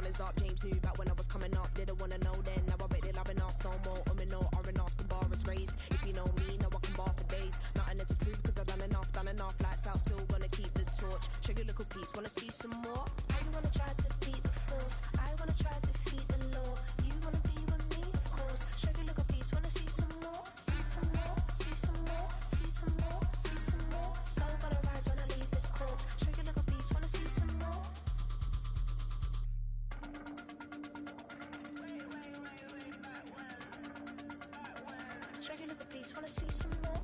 runners up. James knew back when I was coming up. Didn't wanna know then. Now I bet they're loving us. No more no R&R, the bar is raised. If you know me, know I can bar for days. Nothing left to prove because I've done enough. Lights out, still gonna keep the torch. Show you a little piece, wanna see some more? I wanna try to beat the force. I wanna try to defeat the law. You wanna be with me, of course. Show you a little piece, wanna see some more? See some more, see some more, see some more, see some more. Soul gonna rise when I leave this corpse. Show you a little piece, wanna see some more? Show you a little piece, wanna see some more?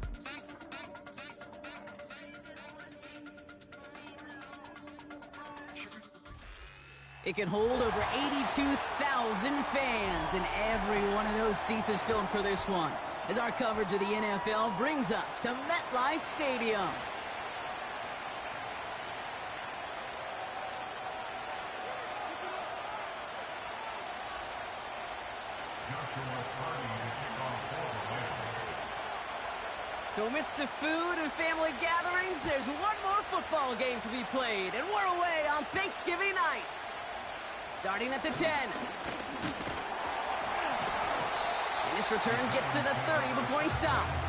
It can hold over 82,000 fans, and every one of those seats is filled for this one, as our coverage of the NFL brings us to MetLife Stadium. So amidst the food and family gatherings, there's one more football game to be played, and we're away on Thanksgiving night. Starting at the 10. And this return gets to the 30 before he stopped.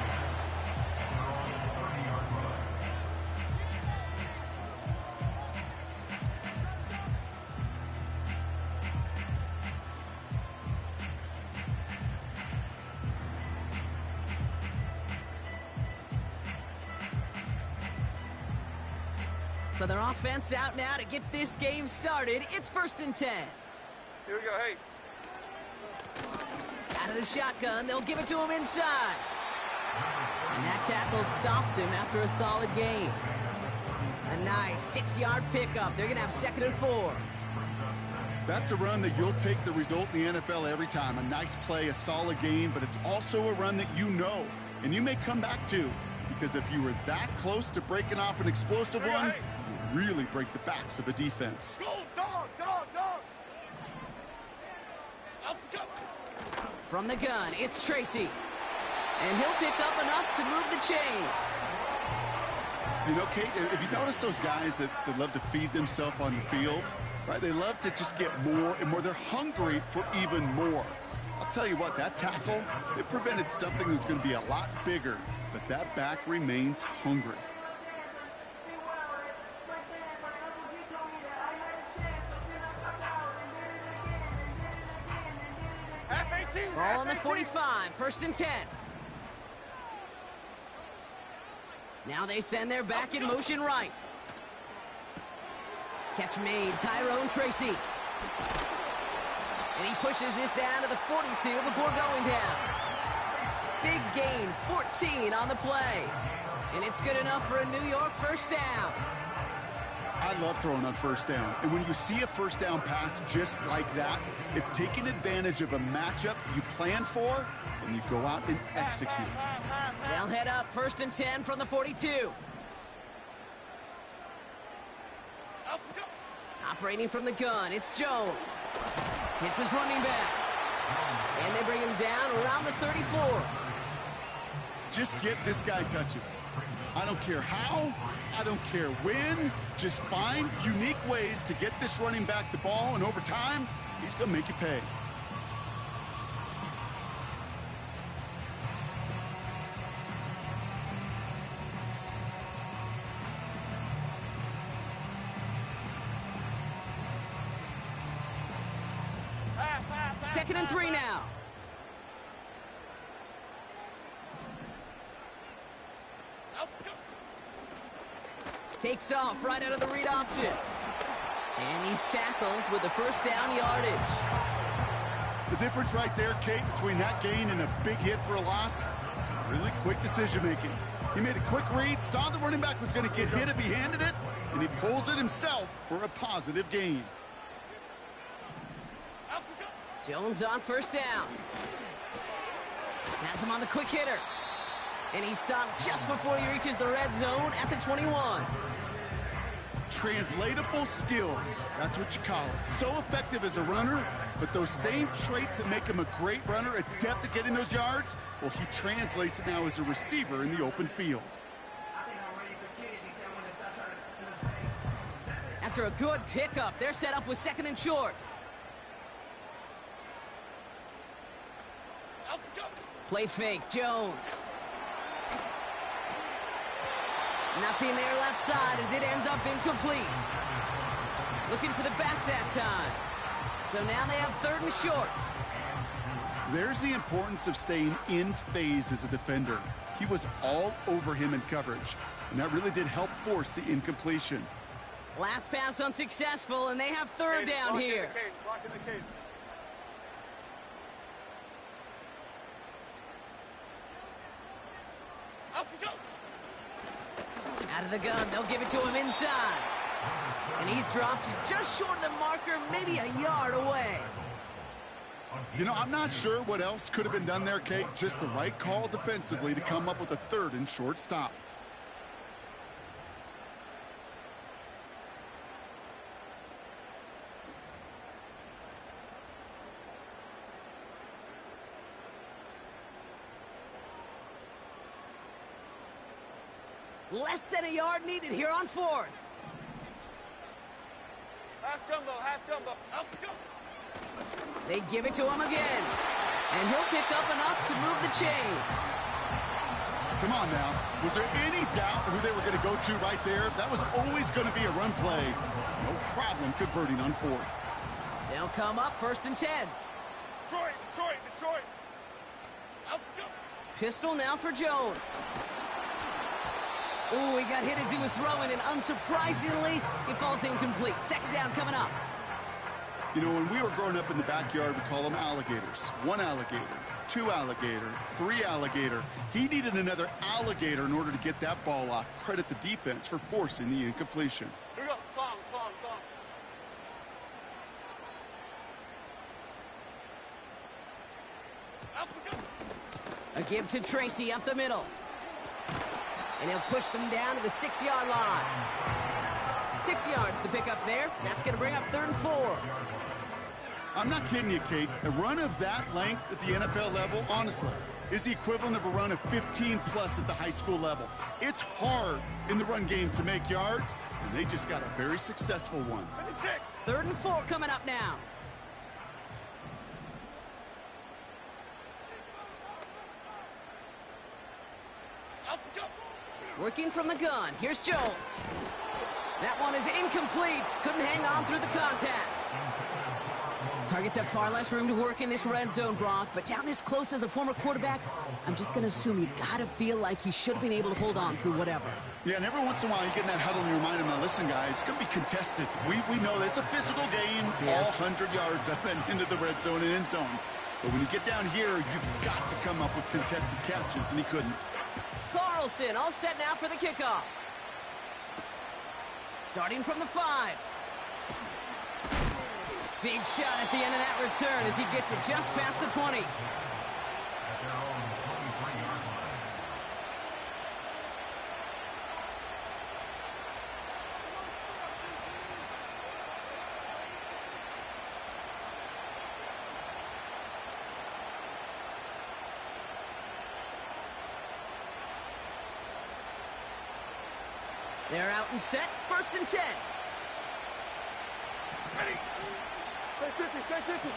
So their offense out now to get this game started. It's 1st and 10. Here we go, hey. Out of the shotgun, they'll give it to him inside. And that tackle stops him after a solid gain. A nice 6-yard pickup. They're going to have 2nd and 4. That's a run that you'll take the result in the NFL every time. A nice play, a solid gain, but it's also a run that you know, and you may come back to, because if you were that close to breaking off an explosive one, you really break the backs of a defense. Go, dog, dog, dog. Let's go. From the gun, it's Tracy. And he'll pick up enough to move the chains. You know, Kate, if you notice those guys that love to feed themselves on the field, right? They love to just get more and more. They're hungry for even more. I'll tell you what, that tackle, it prevented something that's going to be a lot bigger, but that back remains hungry. Ball on the 45, 1st and 10. Now they send their back in motion right. Catch made, Tyrone Tracy. And he pushes this down to the 42 before going down. Big gain, 14 on the play. And it's good enough for a New York 1st down. I love throwing on 1st down. And when you see a 1st down pass just like that, it's taking advantage of a matchup you planned for, and you go out and execute. They'll head up 1st and 10 from the 42. Operating from the gun, it's Jones. Hits his running back. And they bring him down around the 34. Just get this guy touches. I don't care how, I don't care when. Just find unique ways to get this running back the ball, and over time, he's going to make you pay. Second and 3 now. Takes off right out of the read option. And he's tackled with the 1st down yardage. The difference right there, Kate, between that gain and a big hit for a loss is really quick decision-making. He made a quick read, saw the running back was going to get hit if he handed it, and he pulls it himself for a positive gain. Jones on 1st down. Has him on the quick hitter. And he's stopped just before he reaches the red zone at the 21. Translatable skills, that's what you call it. So effective as a runner, but those same traits that make him a great runner, adept at getting those yards, well, he translates it now as a receiver in the open field. After a good pickup, they're set up with 2nd and short. Play fake, Jones. Nothing there left side as it ends up incomplete. Looking for the back that time. So now they have 3rd and short. There's the importance of staying in phase as a defender. He was all over him in coverage, and that really did help force the incompletion. Last pass unsuccessful, and they have 3rd down here. Lock in the cage. Up you go. Out of the gun, they'll give it to him inside. And he's dropped just short of the marker, maybe a yard away. You know, I'm not sure what else could have been done there, Kate. Just the right call defensively to come up with a 3rd and short stop. Less than a yard needed here on 4th. Half jumbo. Up you go. They give it to him again. And he'll pick up enough to move the chains. Come on now. Was there any doubt who they were going to go to right there? That was always going to be a run play. No problem converting on 4th. They'll come up 1st and 10. Detroit. Up you go. Pistol now for Jones. Ooh, he got hit as he was throwing, and unsurprisingly, he falls incomplete. 2nd down coming up. You know, when we were growing up in the backyard, we call them alligators. 1 alligator, 2 alligator, 3 alligator. He needed another alligator in order to get that ball off. Credit the defense for forcing the incompletion. Here we go. Thong. Up you go. A give to Tracy up the middle. And he'll push them down to the 6-yard line. 6 yards to pick up there. That's going to bring up 3rd and 4. I'm not kidding you, Kate. A run of that length at the NFL level, honestly, is the equivalent of a run of 15-plus at the high school level. It's hard in the run game to make yards, and they just got a very successful one. 56. 3rd and 4 coming up now. Up you go. Working from the gun. Here's Jones. That one is incomplete. Couldn't hang on through the contact. Targets have far less room to work in this red zone, Brock, but down this close as a former quarterback, I'm just going to assume you got to feel like he should have been able to hold on through whatever. Yeah, and every once in a while you get in that huddle and you remind him, now listen, guys, it's going to be contested. We know this. It's a physical game, all 100 yards up and into the red zone and end zone. But when you get down here, you've got to come up with contested catches, and he couldn't. Carlson all set now for the kickoff. Starting from the 5. Big shot at the end of that return as he gets it just past the 20. They're out and set. 1st and 10. Ready. Stay 50.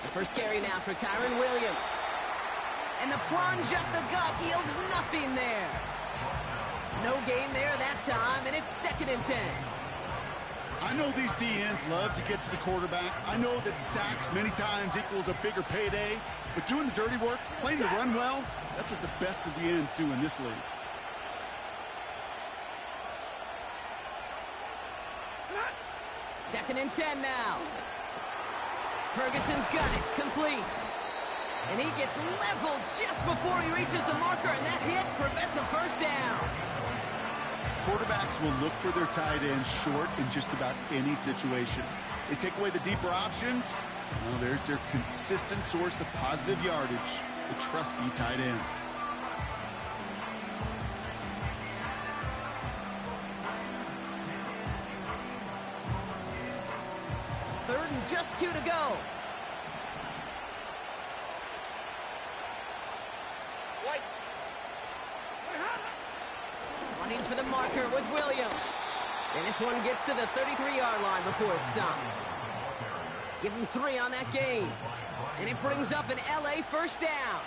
The first carry now for Kyron Williams. And the plunge up the gut yields nothing there. No gain there that time, and it's 2nd and 10. I know these D-ends love to get to the quarterback. I know that sacks many times equals a bigger payday. But doing the dirty work, playing to run well, that's what the best of the ends do in this league. Second and 10 now. Ferguson's got it, complete. And he gets leveled just before he reaches the marker, and that hit prevents a first down. Quarterbacks will look for their tight end short in just about any situation. They take away the deeper options. Well, there's their consistent source of positive yardage, the trusty tight end. Third and just 2 to go. Running for the marker with Williams. And this one gets to the 33-yard line before it's stopped. Give him 3 on that game. And it brings up an LA first down.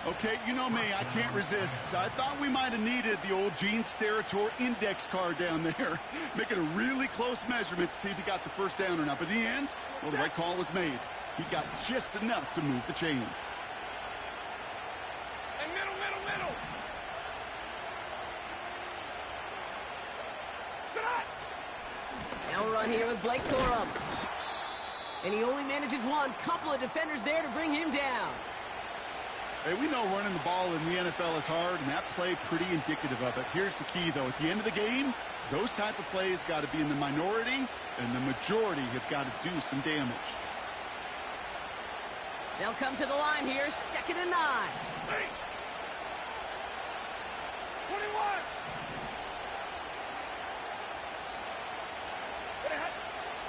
Okay, you know me, I can't resist. I thought we might have needed the old Gene Steratore index card down there. Making a really close measurement to see if he got the first down or not. But in the end, well, the right call was made. He got just enough to move the chains. And middle. Now run here with Blake Corum. And he only manages one. Couple of defenders there to bring him down. Hey, we know running the ball in the NFL is hard, and that play pretty indicative of it. Here's the key, though. At the end of the game, those type of plays got to be in the minority, and the majority have got to do some damage. They'll come to the line here, 2nd and 9. Hey! 21!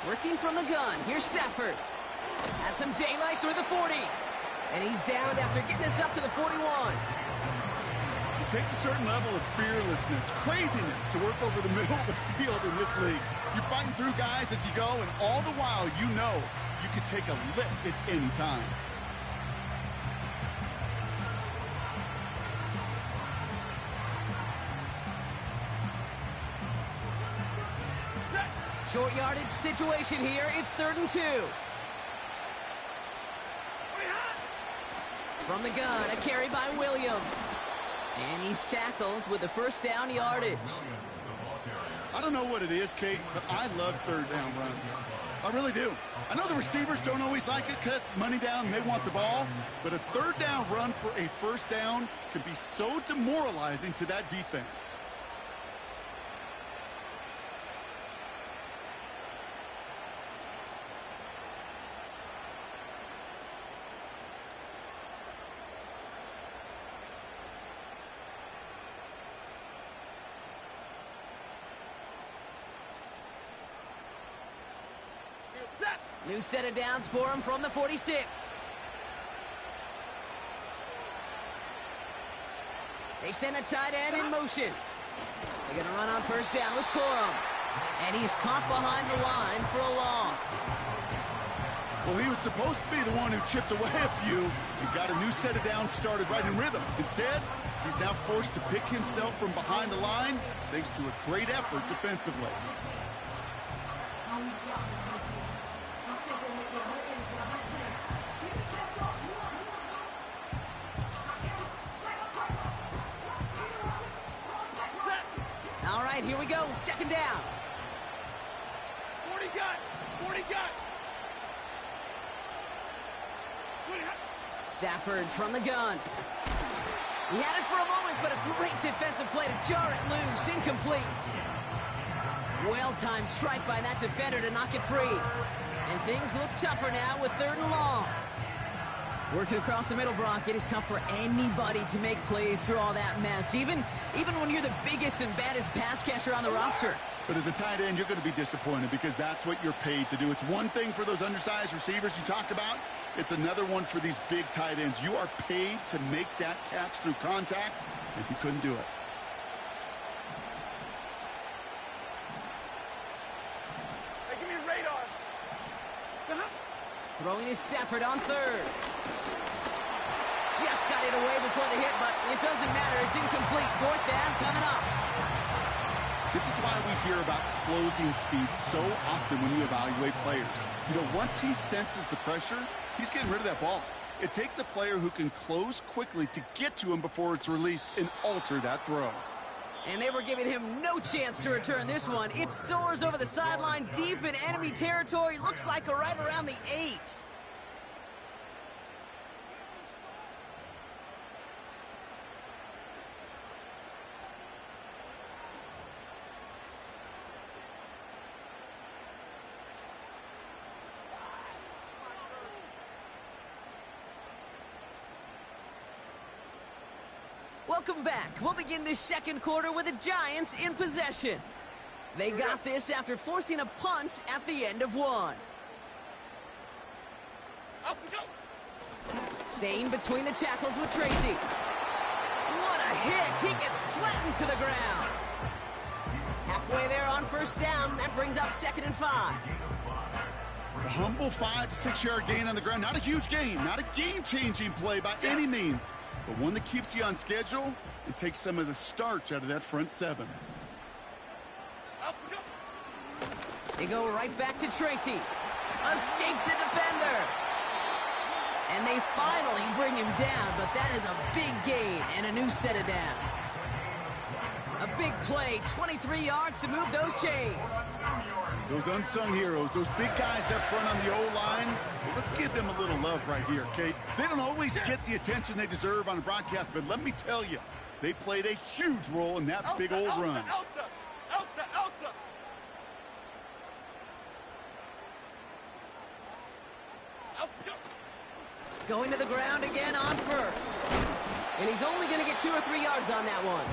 Working from the gun. Here's Stafford. Has some daylight through the 40. And he's down after getting this up to the 41. It takes a certain level of fearlessness, craziness to work over the middle of the field in this league. You're fighting through guys as you go, and all the while you know you could take a lick at any time. Short yardage situation here. It's 3rd and 2. From the gun, a carry by Williams. And he's tackled with the first down yardage. I don't know what it is, Kate, but I love 3rd down runs. I really do. I know the receivers don't always like it because money down and they want the ball, but a 3rd down run for a first down can be so demoralizing to that defense. New set of downs for him from the 46. They send a tight end in motion. They're going to run on first down with Corum. And he's caught behind the line for a loss. Well, he was supposed to be the one who chipped away a few. He got a new set of downs started right in rhythm. Instead, he's now forced to pick himself from behind the line thanks to a great effort defensively. All right, here we go. 2nd down. 40 got. Stafford from the gun. He had it for a moment, but a great defensive play to jar it loose. Incomplete. Well-timed strike by that defender to knock it free. And things look tougher now with 3rd and long. Working across the middle, Brock, it is tough for anybody to make plays through all that mess, even when you're the biggest and baddest pass catcher on the roster. But as a tight end, you're going to be disappointed because that's what you're paid to do. It's one thing for those undersized receivers you talk about. It's another one for these big tight ends. You are paid to make that catch through contact, and you couldn't do it. Hey, give me a radar. Throwing is Stafford on 3rd. Just got it away before the hit, but it doesn't matter. It's incomplete. 4th down coming up. This is why we hear about closing speed so often when you evaluate players. You know, once he senses the pressure, he's getting rid of that ball. It takes a player who can close quickly to get to him before it's released and alter that throw. And they were giving him no chance to return this one. It soars over the sideline deep in enemy territory. Looks like right around the 8. Welcome back. We'll begin this 2nd quarter with the Giants in possession. They got this after forcing a punt at the end of 1. Up we go. Staying between the tackles with Tracy. What a hit. He gets flattened to the ground. Halfway there on first down. That brings up 2nd and 5. A humble 5 to 6 yard gain on the ground. Not a huge gain, not a game-changing play by any means, but one that keeps you on schedule and takes some of the starch out of that front seven. They go right back to Tracy. Escapes a defender. And they finally bring him down, but that is a big gain and a new set of downs. A big play, 23 yards to move those chains. Those unsung heroes, those big guys up front on the O-line, well, let's give them a little love right here, Kate. They don't always get the attention they deserve on a broadcast, but let me tell you, they played a huge role in that big old run. Elsa! Going to the ground again on first. And he's only going to get 2 or 3 yards on that one.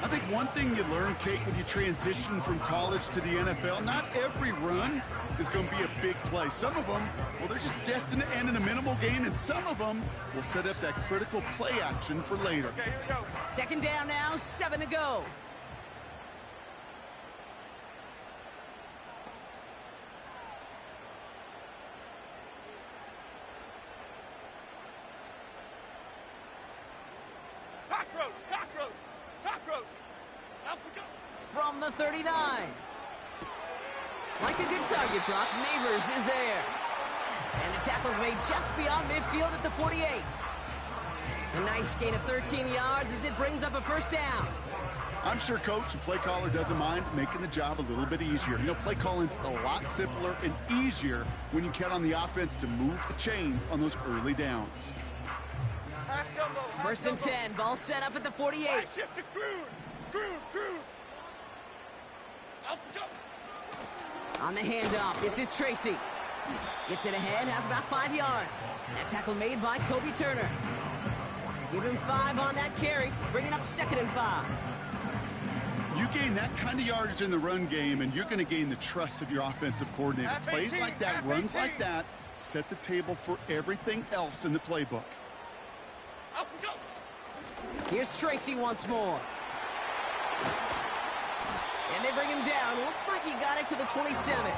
I think one thing you learn, Kate, when you transition from college to the NFL, not every run is going to be a big play. Some of them, well, they're just destined to end in a minimal gain, and some of them will set up that critical play action for later. Okay, here we go. Second down now, 7 to go. Cockroach! Up we go! From the 39. Like a good target, Brock, Neighbors is there. And the tackle's made just beyond midfield at the 48. A nice gain of 13 yards as it brings up a first down. I'm sure coach and play caller doesn't mind making the job a little bit easier. You know, play calling's a lot simpler and easier when you count on the offense to move the chains on those early downs. Half jumbo, half First and jumbo. 10, ball set up at the 48. Right tip to Crude! Up we go! On the handoff, this is Tracy. Gets it ahead, has about 5 yards. That tackle made by Kobe Turner. Give him 5 on that carry, bringing up 2nd and 5. You gain that kind of yardage in the run game, and you're going to gain the trust of your offensive coordinator. Half Plays 18, like that, half runs 18. like that, set the table for everything else in the playbook. Up we go! Here's Tracy once more. And they bring him down. Looks like he got it to the 27.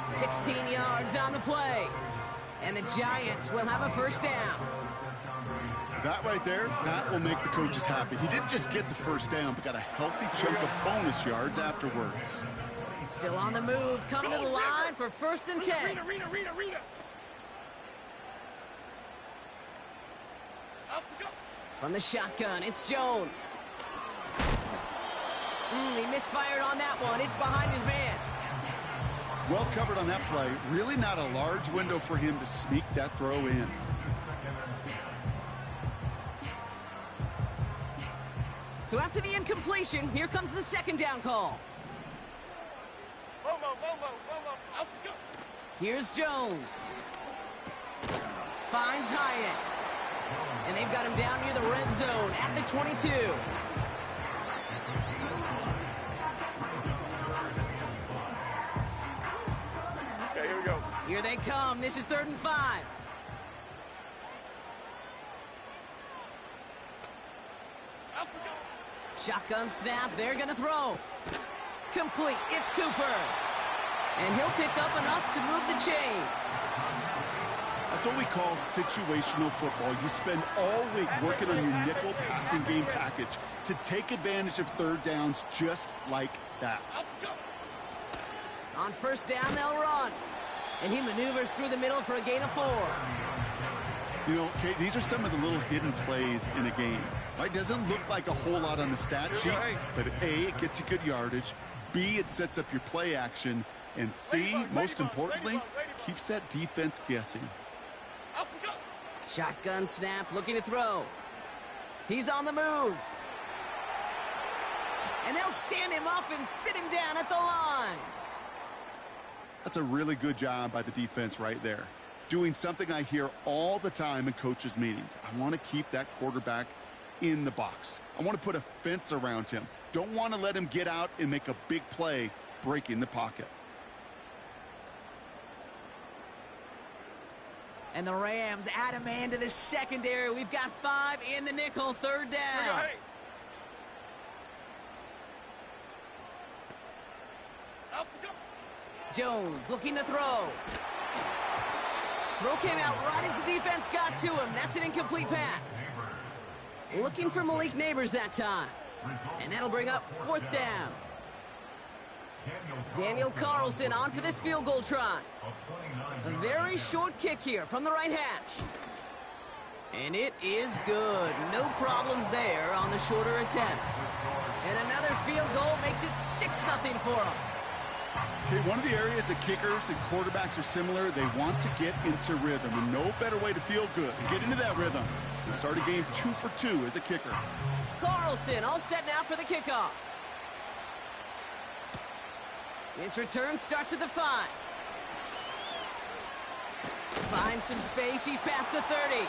16 yards on the play. And the Giants will have a first down. That right there, that will make the coaches happy. He didn't just get the first down, but got a healthy chunk of bonus yards afterwards. Still on the move, coming to the line for 1st and 10. Rita! Up we go! From the shotgun, it's Jones. He misfired on that one. It's behind his man. Well covered on that play. Really not a large window for him to sneak that throw in. So after the incompletion, here comes the 2nd down call. Momo! Up we go! Here's Jones. Finds Hyatt. And they've got him down near the red zone at the 22. Okay, here we go. Here they come. This is 3rd and 5. Up we go! Shotgun snap. They're going to throw. Complete. It's Cooper. And he'll pick up enough to move the chains. That's what we call situational football. You spend all week working on your nickel passing game package to take advantage of 3rd downs just like that. Up we go! On 1st down, they'll run. And he maneuvers through the middle for a gain of 4. You know, Kate, these are some of the little hidden plays in a game. Right? Doesn't look like a whole lot on the stat sheet, but A, it gets you good yardage. B, it sets up your play action. And C, most importantly, keeps that defense guessing. Up we go! Shotgun snap, looking to throw. He's on the move. And they'll stand him up and sit him down at the line. That's a really good job by the defense right there. Doing something I hear all the time in coaches' meetings. I want to keep that quarterback in the box. I want to put a fence around him. Don't want to let him get out and make a big play breaking the pocket. And the Rams add a man to the secondary. We've got 5 in the nickel, 3rd down. Hey! Up we go! Jones looking to throw. Throw came out right as the defense got to him. That's an incomplete pass. Looking for Malik Neighbors that time. And that'll bring up 4th down. Daniel Carlson on for this field goal try. A very short kick here from the right hash. And it is good. No problems there on the shorter attempt. And another field goal makes it 6-0 for them. Okay, one of the areas that kickers and quarterbacks are similar, they want to get into rhythm. And no better way to feel good and get into that rhythm than start a game 2 for 2 as a kicker. Carlson all set now for the kickoff. His return starts at the 5. Finds some space, he's past the 30.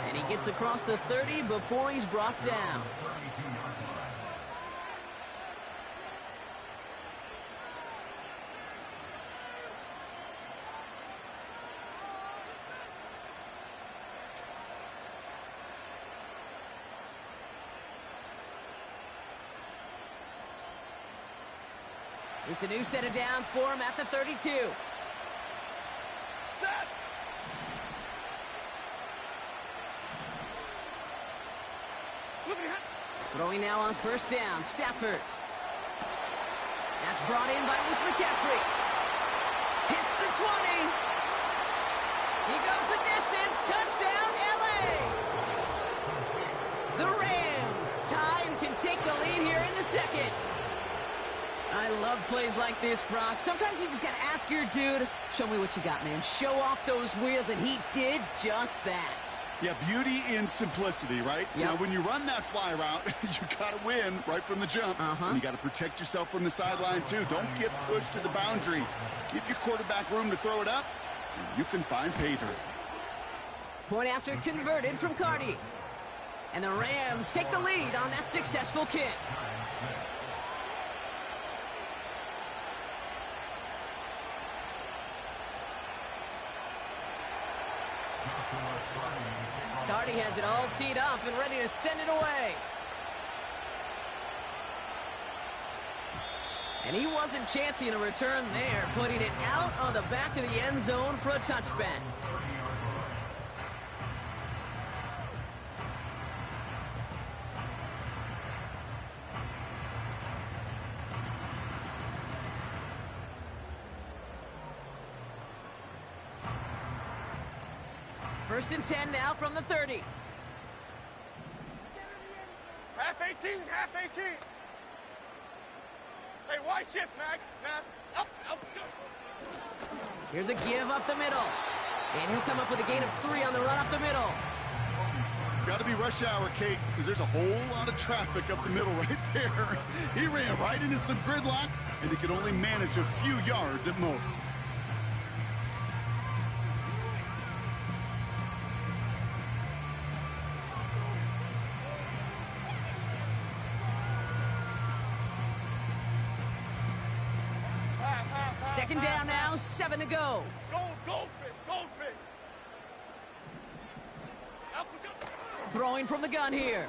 And he gets across the 30 before he's brought down. It's a new set of downs for him at the 32. Set. Throwing now on 1st down, Stafford. That's brought in by Luke McCaffrey. Hits the 20. He goes the distance. Touchdown, LA. The Rams tie and can take the lead here in the 2nd. I love plays like this, Brock. Sometimes you just got to ask your dude, show me what you got, man. Show off those wheels, and he did just that. Yeah, beauty in simplicity, right? Yep. Now, when you run that fly route, you got to win right from the jump. And you got to protect yourself from the sideline, too. Don't get pushed to the boundary. Give your quarterback room to throw it up, and you can find pay dirt. Point after converted from Cardi. And the Rams take the lead on that successful kick. Cardi has it all teed up and ready to send it away. And he wasn't chancing a return there, putting it out on the back of the end zone for a touchback. First and 10 now from the 30. Half 18, half 18. Hey, why shift, Mac? Up, go. Here's a give up the middle. And he'll come up with a gain of 3 on the run up the middle. Got to be rush hour, Kate, because there's a whole lot of traffic up the middle right there. He ran right into some gridlock, and he could only manage a few yards at most. Second down now, 7 to go. Goldfish. Out we go. Throwing from the gun here.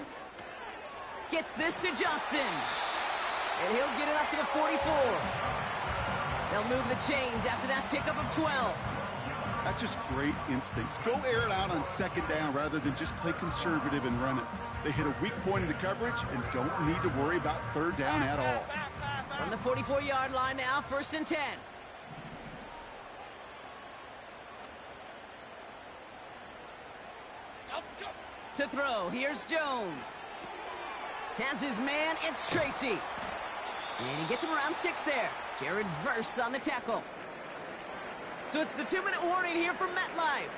Gets this to Johnson. And he'll get it up to the 44. They'll move the chains after that pickup of 12. That's just great instincts. Go air it out on 2nd down rather than just play conservative and run it. They hit a weak point in the coverage and don't need to worry about 3rd down at all. From the 44-yard line now, 1st and 10. Out we go. To throw, here's Jones. Has his man, it's Tracy. And he gets him around 6 there. Jared Verse on the tackle. So it's the 2-minute warning here from MetLife.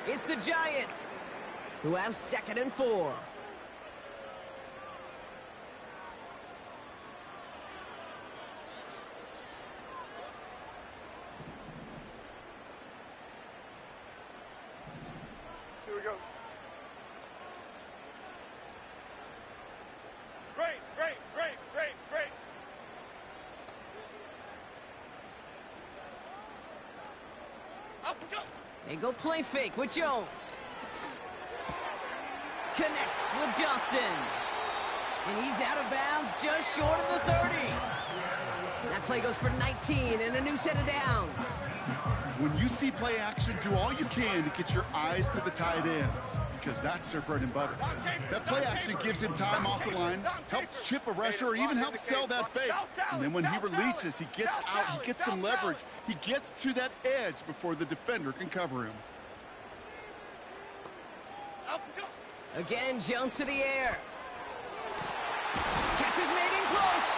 It's the Giants who have 2nd and 4. Here we go. Great. Out we go. They go play fake with Jones. Connects with Johnson. And he's out of bounds just short of the 30. That play goes for 19 and a new set of downs. When you see play action, do all you can to get your eyes to the tight end, because that's their bread and butter. That play action gives him time off the line, helps chip a rusher, or even helps sell that fake. And then when he releases, he gets out, he gets some leverage. He gets to that edge before the defender can cover him. Again, Jones to the air. Catch is made in close.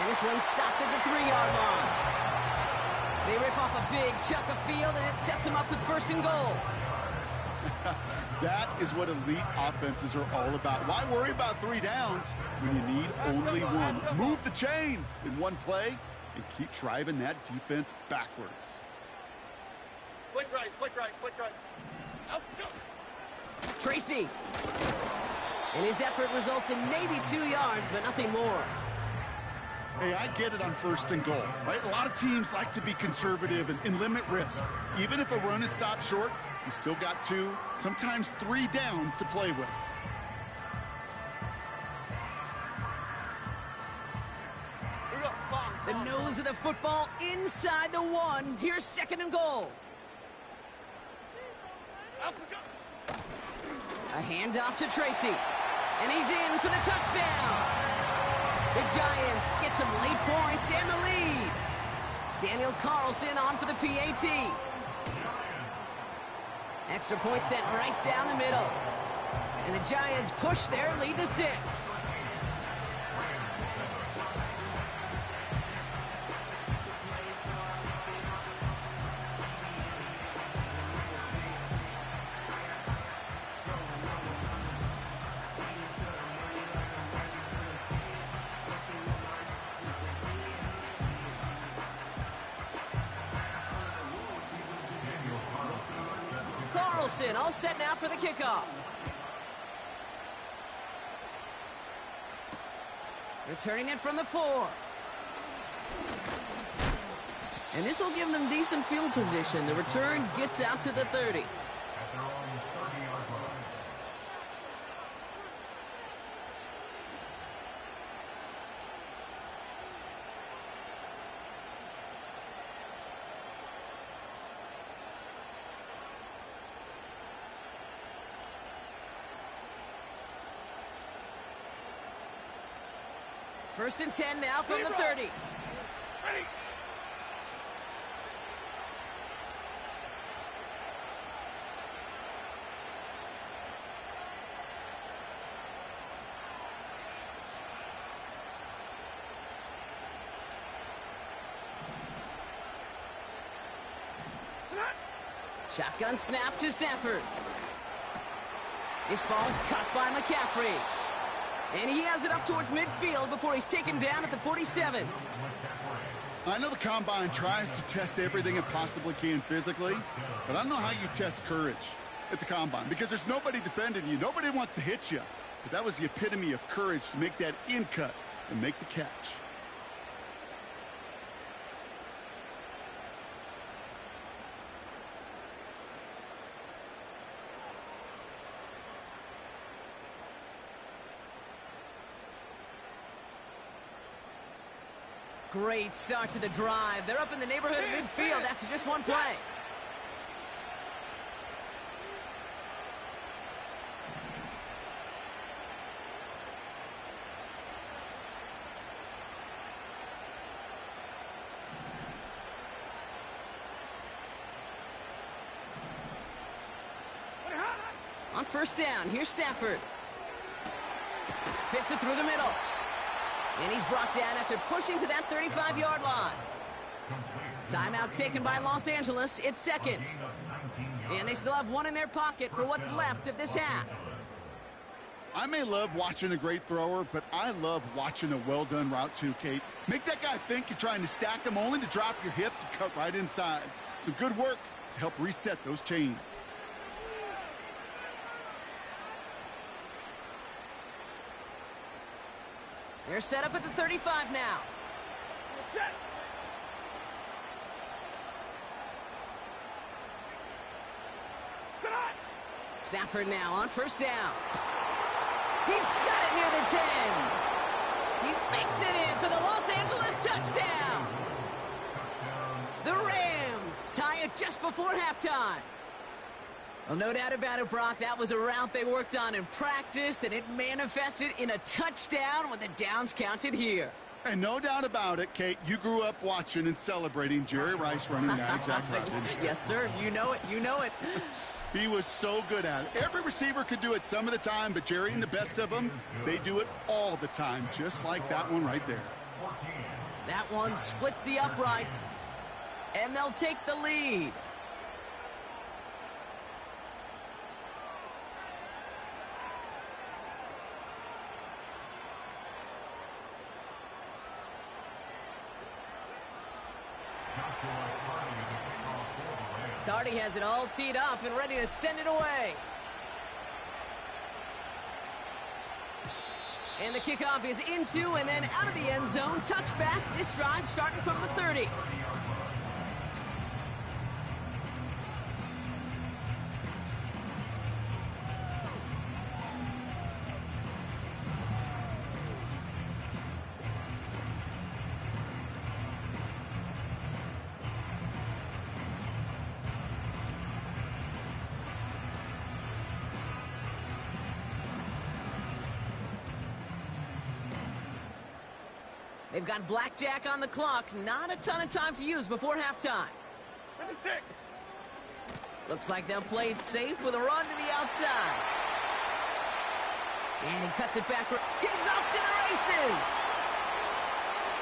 And this one's stopped at the 3-yard line. They rip off a big chunk of field, and it sets them up with 1st and goal. That is what elite offenses are all about. Why worry about 3 downs when you need only one? Move the chains in one play and keep driving that defense backwards. Flick right, flick right, flick right. Out, go. Tracy. And his effort results in maybe 2 yards, but nothing more. Hey, I get it on 1st and goal, right? A lot of teams like to be conservative and limit risk. Even if a run is stopped short, you still got 2, sometimes 3 downs to play with. The nose of the football inside the 1. Here's 2nd and goal. A handoff to Tracy. And he's in for the touchdown. The Giants get some late points and the lead. Daniel Carlson on for the PAT. Extra point sent right down the middle. And the Giants push their lead to 6. Carlson all set now for the kickoff. Returning it from the 4. And this will give them decent field position. The return gets out to the 30. First and 10 now from the 30. Ready. Shotgun snap to Stafford. This ball's caught by McCaffrey. And he has it up towards midfield before he's taken down at the 47. I know the Combine tries to test everything it possibly can physically, but I don't know how you test courage at the Combine, because there's nobody defending you. Nobody wants to hit you. But that was the epitome of courage to make that in cut and make the catch. Great start to the drive. They're up in the neighborhood of midfield after just one play. On first down, here's Stafford. Fits it through the middle. And he's brought down after pushing to that 35-yard line. Timeout taken by Los Angeles. It's second. And they still have one in their pocket for what's left of this half. I may love watching a great thrower, but I love watching a well-done route too, Kate. Make that guy think you're trying to stack him only to drop your hips and cut right inside. Some good work to help reset those chains. They're set up at the 35 now. Stafford now on first down. He's got it near the 10. He makes it in for the Los Angeles touchdown. The Rams tie it just before halftime. Well, no doubt about it, Brock. That was a route they worked on in practice, and it manifested in a touchdown when the downs counted here. And no doubt about it, Kate, you grew up watching and celebrating Jerry Rice running that exact route, didn't you? Yes, sir. You know it. You know it. He was so good at it. Every receiver could do it some of the time, but Jerry and the best of them, they do it all the time, just like that one right there. That one splits the uprights, and they'll take the lead. Cardi has it all teed up and ready to send it away. And the kickoff is into and then out of the end zone. Touchback. This drive starting from the 30. They've got blackjack on the clock. Not a ton of time to use before halftime. 56. Looks like they'll play it safe with a run to the outside. And he cuts it back. He's off to the races.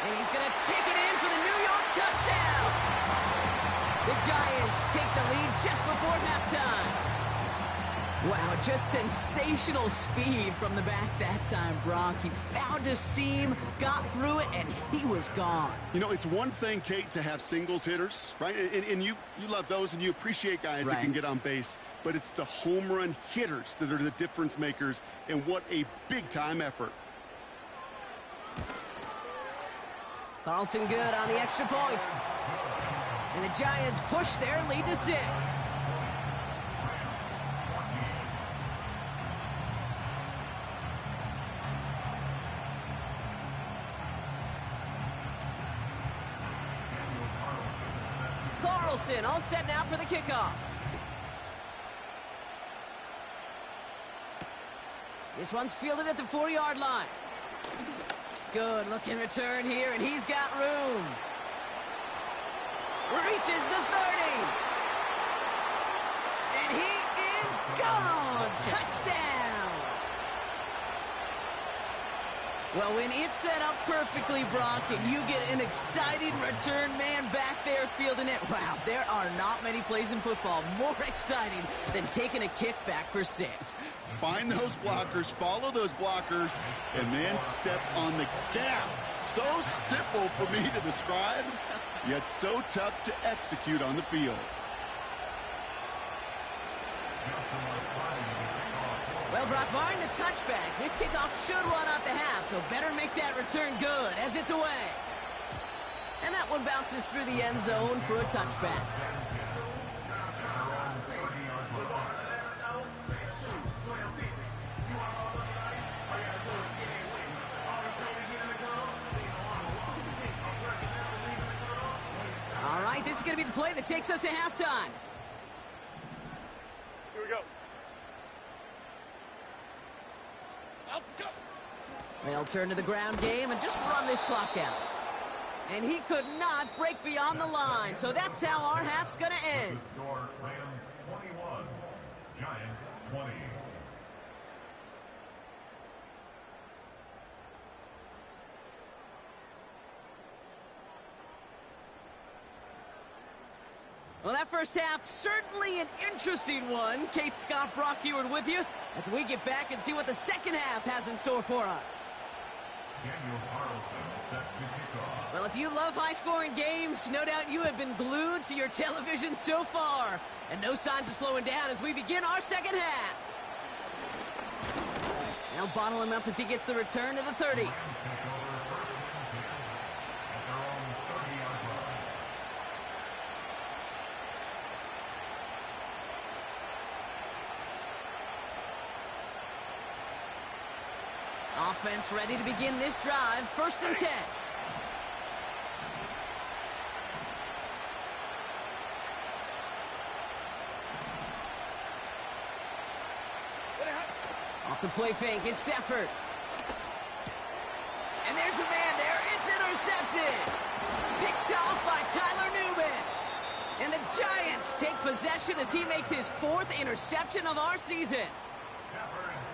And he's going to take it in for the New York touchdown. The Giants take the lead just before halftime. Wow, just sensational speed from the back that time, Brock. He found a seam, got through it, and he was gone. You know, it's one thing, Kate, to have singles hitters, right? And you love those, and you appreciate guys that can get on base. But it's the home run hitters that are the difference makers, and what a big-time effort. Carlson good on the extra point. And the Giants push their lead to 6. Carlson all set now for the kickoff. This one's fielded at the 4-yard line. Good looking return here, and he's got room. Reaches the 30. And he is gone. Touchdown. Well, when it's set up perfectly, Brock, and you get an exciting return man back there fielding it, wow, there are not many plays in football more exciting than taking a kick back for 6. Find those blockers, follow those blockers, and then step on the gas. So simple for me to describe, yet so tough to execute on the field. Well, Brock, barring the touchback, this kickoff should run out the half, so better make that return good as it's away. And that one bounces through the end zone for a touchback. All right, this is going to be the play that takes us to halftime. Here we go. They'll turn to the ground game and just run this clock out. And he could not break beyond the line, so that's how our half's going to end. The score, Rams 21, Giants 20. Well, that first half, certainly an interesting one. Kate, Scott, Brock Eward with you as we get back and see what the second half has in store for us. Daniel Carlson set to kick off. Well, if you love high-scoring games, no doubt you have been glued to your television so far. And no signs of slowing down as we begin our second half. Now bottle him up as he gets the return to the 30. Rams take over first and 10 at their own 30-yard line. offense ready to begin this drive. 1st and 10. Off the play fake, it's Stafford. And there's a man there. It's intercepted. Picked off by Tyler Newman. And the Giants take possession as he makes his 4th interception of our season.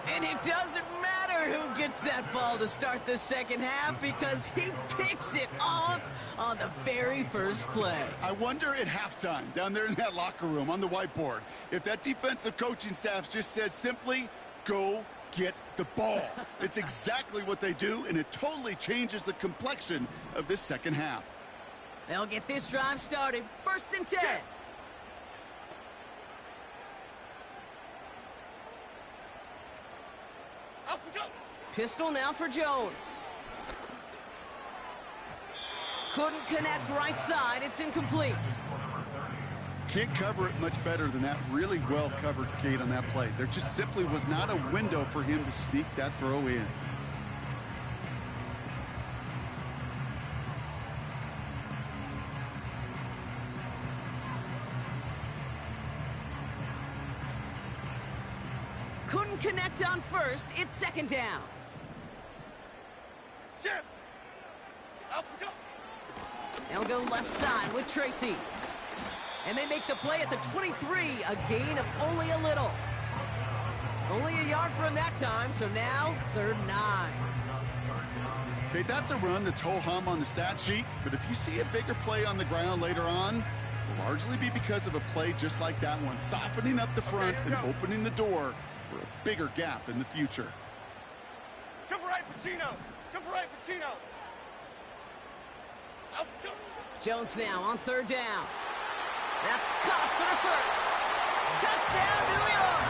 And it doesn't matter who gets that ball to start the second half because he picks it off on the very first play. I wonder at halftime, down there in that locker room on the whiteboard, if that defensive coaching staff just said simply, go get the ball. It's exactly what they do, and it totally changes the complexion of this second half. They'll get this drive started. 1st and 10. Up we go. Pistol now for Jones. Couldn't connect right side. It's incomplete. Can't cover it much better than that. Really well covered, Kate, on that play. There just simply was not a window for him to sneak that throw in. Couldn't connect on 1st. It's 2nd down. Jim. Up we go. They'll go left side with Tracy. And they make the play at the 23, a gain of only a little. Only a yard from that time, so now 3rd and 9. Okay, that's a run that's ho-hum on the stat sheet, but if you see a bigger play on the ground later on, it'll largely be because of a play just like that one, softening up the front and opening the door for a bigger gap in the future. Triple right, Pacino. Triple right, Pacino. Up we go. Jones now on 3rd down. That's caught for the 1st. Touchdown, New York!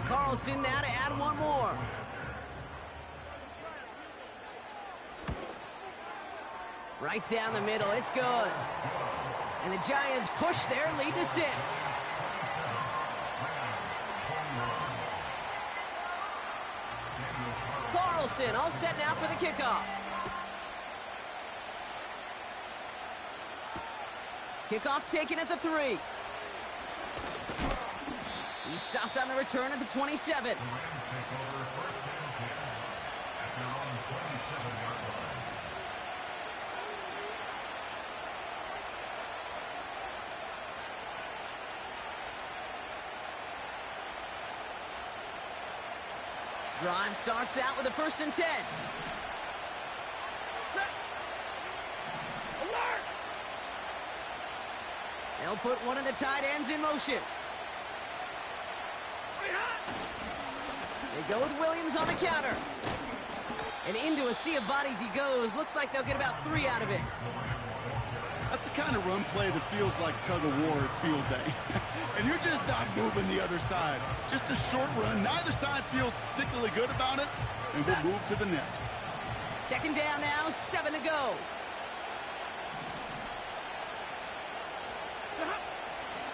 Carlson now to add one more. Right down the middle, it's good. And the Giants push their lead to 6. Carlson all set now for the kickoff. Kickoff taken at the 3. He's stopped on the return at the 27. Drive starts out with a 1st and 10. Alert! They'll put one of the tight ends in motion. They go with Williams on the counter. And into a sea of bodies he goes. Looks like they'll get about 3 out of it. That's the kind of run play that feels like tug-of-war at field day. And you're just not moving the other side. Just a short run. Neither side feels particularly good about it. And we'll move to the next. 2nd down now, 7 to go.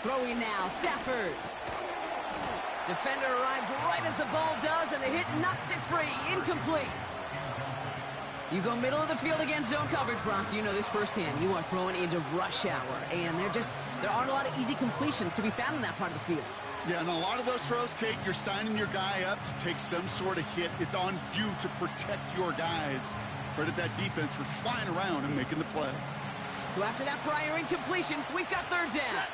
Throwing now, Stafford. Defender arrives right as the ball does, and the hit knocks it free. Incomplete. You go middle of the field against zone coverage, Brock. You know this firsthand. You are throwing into rush hour, and there aren't a lot of easy completions to be found in that part of the field. Yeah, and a lot of those throws, Kate, you're signing your guy up to take some sort of hit. It's on you to protect your guys. Credit that defense for flying around and making the play. So after that prior incompletion, we've got 3rd down.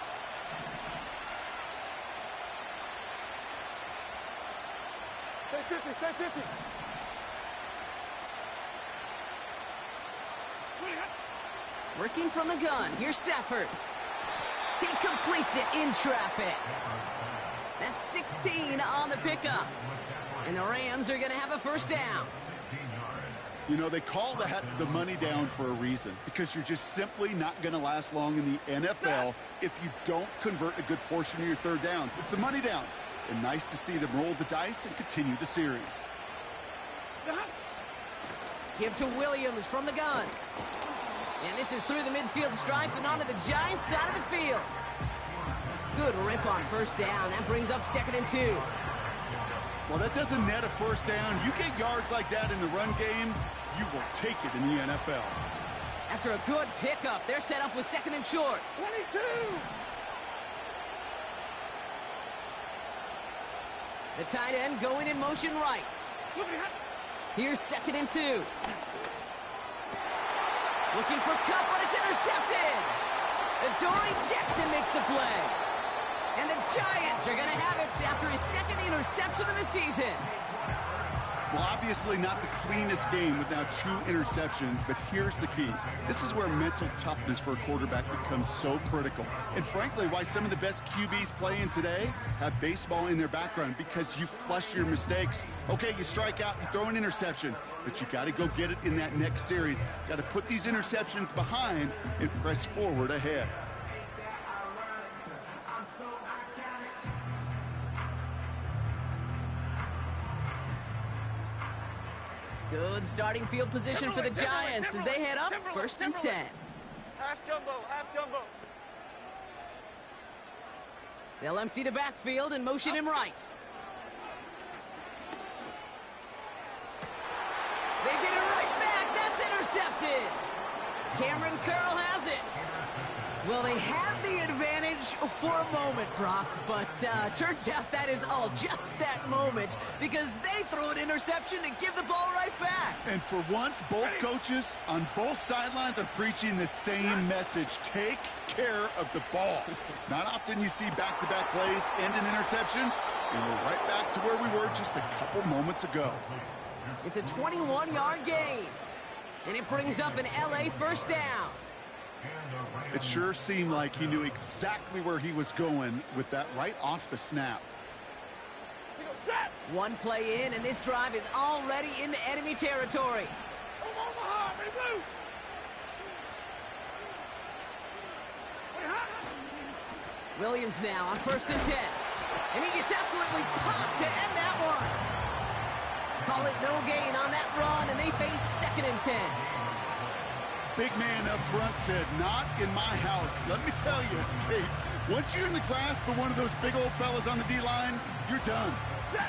Stay 50, stay 50. Working from the gun, here's Stafford. He completes it in traffic. That's 16 on the pickup. And the Rams are going to have a 1st down. You know, they call that the money down for a reason, because you're just simply not going to last long in the NFL if you don't convert a good portion of your 3rd downs. It's the money down. And nice to see them roll the dice and continue the series. Give to Williams from the gun. And this is through the midfield stripe and onto the Giants side of the field. Good rip on first down. That brings up 2nd and 2. Well, that doesn't net a first down. You get yards like that in the run game, you will take it in the NFL. After a good pickup, they're set up with 2nd and short. 22! The tight end going in motion right. Here's 2nd and 2. Looking for Kupp, but it's intercepted. Adoree Jackson makes the play. And the Giants are going to have it after his 2nd interception of the season. Well, obviously not the cleanest game with now 2 interceptions, but here's the key. This is where mental toughness for a quarterback becomes so critical. And frankly, why some of the best QBs playing today have baseball in their background, because you flush your mistakes. Okay, you strike out, you throw an interception, but you got to go get it in that next series. Got to put these interceptions behind and press forward ahead. Good starting field position for the Giants as they head up 1st and 10. Half jumbo, half jumbo. They'll empty the backfield and motion him right. They get it right back. That's intercepted. Cameron Curl has it. Well, they have the advantage for a moment, Brock, but turns out that is all just that moment, because they throw an interception to give the ball right back. And for once, both coaches on both sidelines are preaching the same message. Take care of the ball. Not often you see back-to-back plays end in interceptions, and we're right back to where we were just a couple moments ago. It's a 21-yard gain, and it brings up an LA first down. It sure seemed like he knew exactly where he was going with that right off the snap. One play in, and this drive is already into enemy territory. Williams now on 1st and 10. And he gets absolutely popped to end that one. Call it no gain on that run, and they face 2nd and 10. Big man up front said, not in my house. Let me tell you, Kate, once you're in the grasp of one of those big old fellas on the D-line, you're done.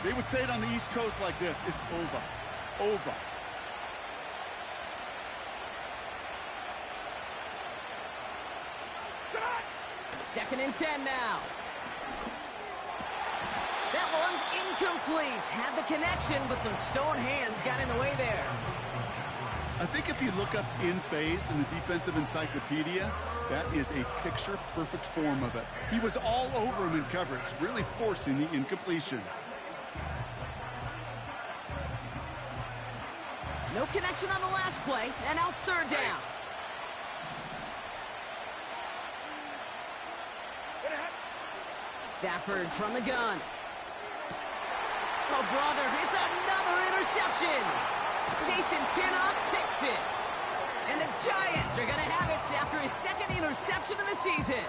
They would say it on the East Coast like this: it's over. Over. Second and 10 now. That one's incomplete. Had the connection, but some stone hands got in the way there. I think if you look up in phase in the defensive encyclopedia, that is a picture-perfect form of it. He was all over him in coverage, really forcing the incompletion. No connection on the last play, and now it's 3rd down. Stafford from the gun. Oh, brother, it's another interception. Jason Pinnock picks it. And the Giants are going to have it after his 2nd interception of the season.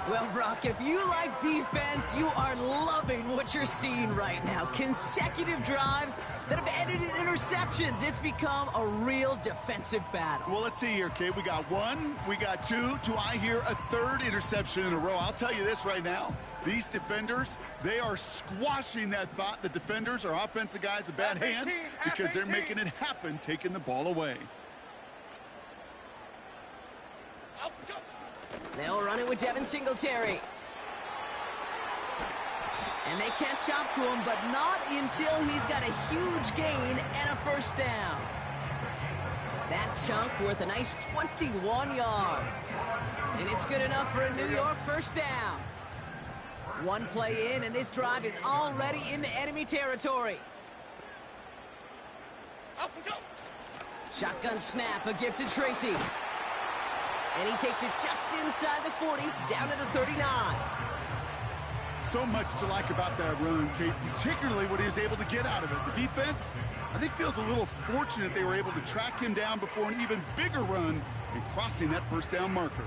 Well, Brock, if you like defense, you are loving what you're seeing right now. Consecutive drives that have ended in interceptions. It's become a real defensive battle. Well, let's see here, Kate. We got 1, we got 2. Do I hear a 3rd interception in a row? I'll tell you this right now. These defenders, they are squashing that thought. The defenders are offensive guys with bad hands because they're making it happen, taking the ball away. They'll run it with Devin Singletary. And they catch up to him, but not until he's got a huge gain and a first down. That chunk worth a nice 21 yards. And it's good enough for a New York first down. One play in, and this drive is already into enemy territory. Shotgun snap, a gift to Tracy. And he takes it just inside the 40, down to the 39. So much to like about that run, Kate, particularly what he was able to get out of it. The defense, I think, feels a little fortunate they were able to track him down before an even bigger run and crossing that first down marker.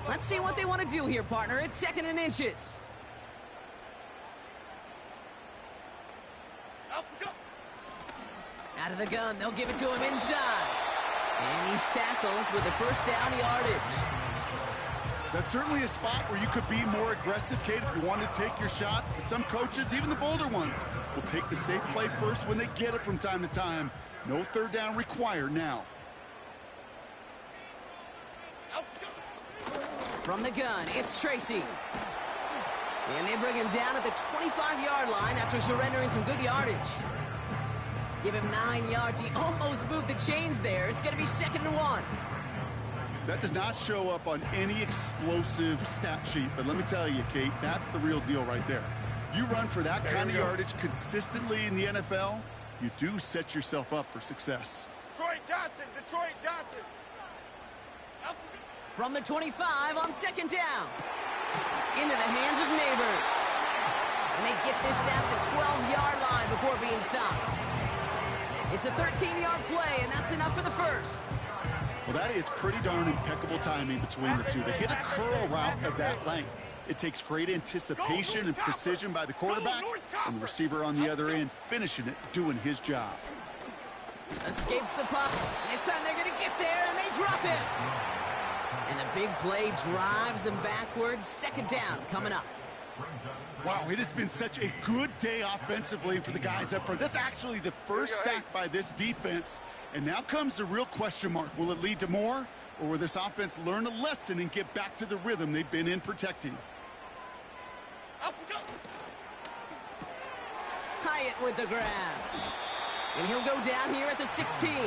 Let's see what they want to do here, partner. It's 2nd and inches. Up, go. Out of the gun, they'll give it to him inside. And he's tackled with a first down yardage. That's certainly a spot where you could be more aggressive, Kate, if you want to take your shots. But some coaches, even the bolder ones, will take the safe play first when they get it from time to time. No third down required now. Up, go. From the gun, it's Tracy. And they bring him down at the 25-yard line after surrendering some good yardage. Give him 9 yards. He almost moved the chains there. It's going to be 2nd and 1. That does not show up on any explosive stat sheet, but let me tell you, Kate, that's the real deal right there. You run for that kind of yardage consistently in the NFL, you do set yourself up for success. Detroit Johnson. Detroit Johnson. Up, go. From the 25 on 2nd down. Into the hands of Neighbors. And they get this down to the 12-yard line before being stopped. It's a 13-yard play, and that's enough for the first. Well, that is pretty darn impeccable timing between the two. They hit a curl route of that length. It takes great anticipation and precision by the quarterback, and the receiver on the other end finishing it, doing his job. Escapes the pocket. This time they're going to get there, and they drop him. And the big play drives them backwards. 2nd down coming up. Wow, it has been such a good day offensively for the guys up front. That's actually the first sack by this defense. And now comes the real question mark. Will it lead to more? Or will this offense learn a lesson and get back to the rhythm they've been in protecting? Up, go. Hyatt with the grab. And he'll go down here at the 16. Here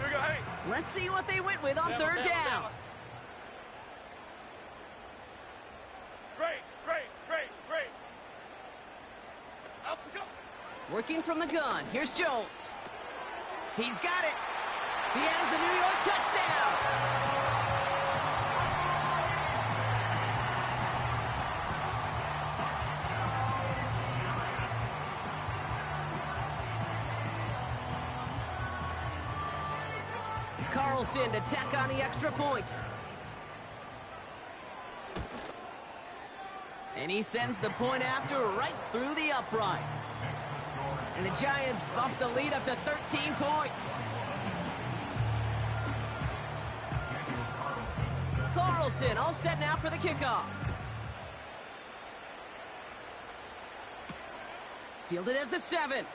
we go, hey. Let's see what they went with on 3rd down. Great. Up, go. Working from the gun. Here's Jones. He's got it. He has the New York touchdown. Carlson to tack on the extra point. And he sends the point after right through the uprights. And the Giants bump the lead up to 13 points. Carlson all set now for the kickoff. Fielded at the 7.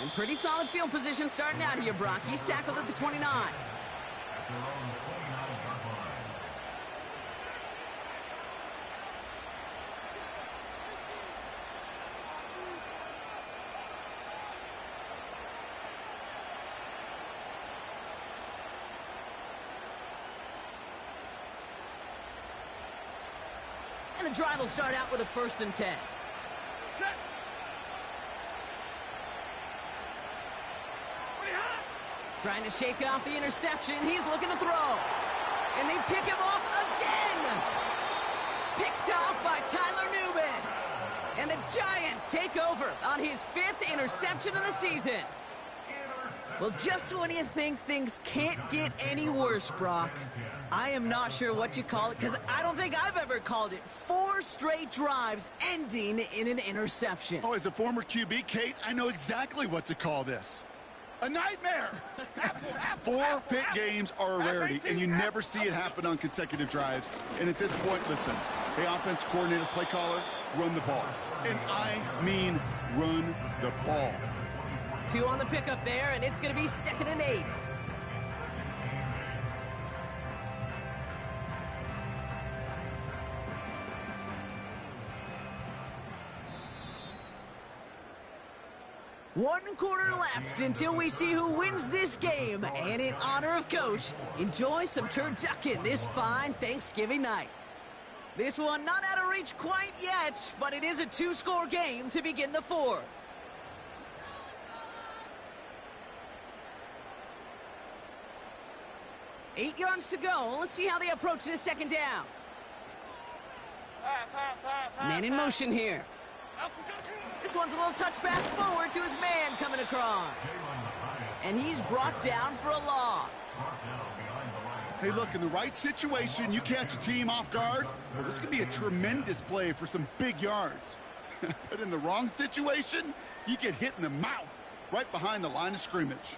And pretty solid field position starting out here, Brock. He's tackled at the 29. And the drive will start out with a 1st and 10. Trying to shake off the interception. He's looking to throw. And they pick him off again. Picked off by Tyler Newman. And the Giants take over on his 5th interception of the season. Well, just when you think things can't get any worse, Brock, I am not sure what you call it, because I don't think I've ever called it 4 straight drives ending in an interception. Oh, as a former QB, Kate, I know exactly what to call this. A nightmare! 4 pick games are a rarity, and you never see it happen on consecutive drives. And at this point, listen, hey, offense coordinator, play caller, run the ball. And I mean run the ball. 2 on the pickup there, and it's going to be 2nd and 8. One quarter left until we see who wins this game. And in honor of Coach, enjoy some turducken this fine Thanksgiving night. This one not out of reach quite yet, but it is a 2-score game to begin the 4th. Eight yards to go. Let's see how they approach this 2nd down. Man in motion here. This one's a little touch pass forward to his man coming across. and he's brought down for a loss. Hey, look, in the right situation, you catch a team off guard, well, this could be a tremendous play for some big yards. But in the wrong situation, you get hit in the mouth right behind the line of scrimmage.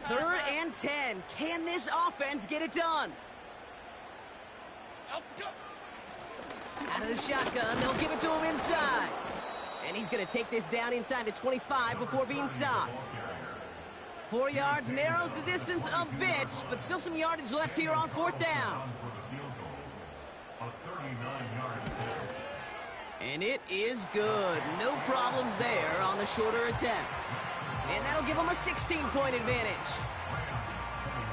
Third and 10. Can this offense get it done? Out of the shotgun, they'll give it to him inside. And he's going to take this down inside the 25 before being stopped. 4 yards narrows the distance a bit, but still some yardage left here on fourth down. And it is good. No problems there on the shorter attempt. And that'll give him a 16-point advantage.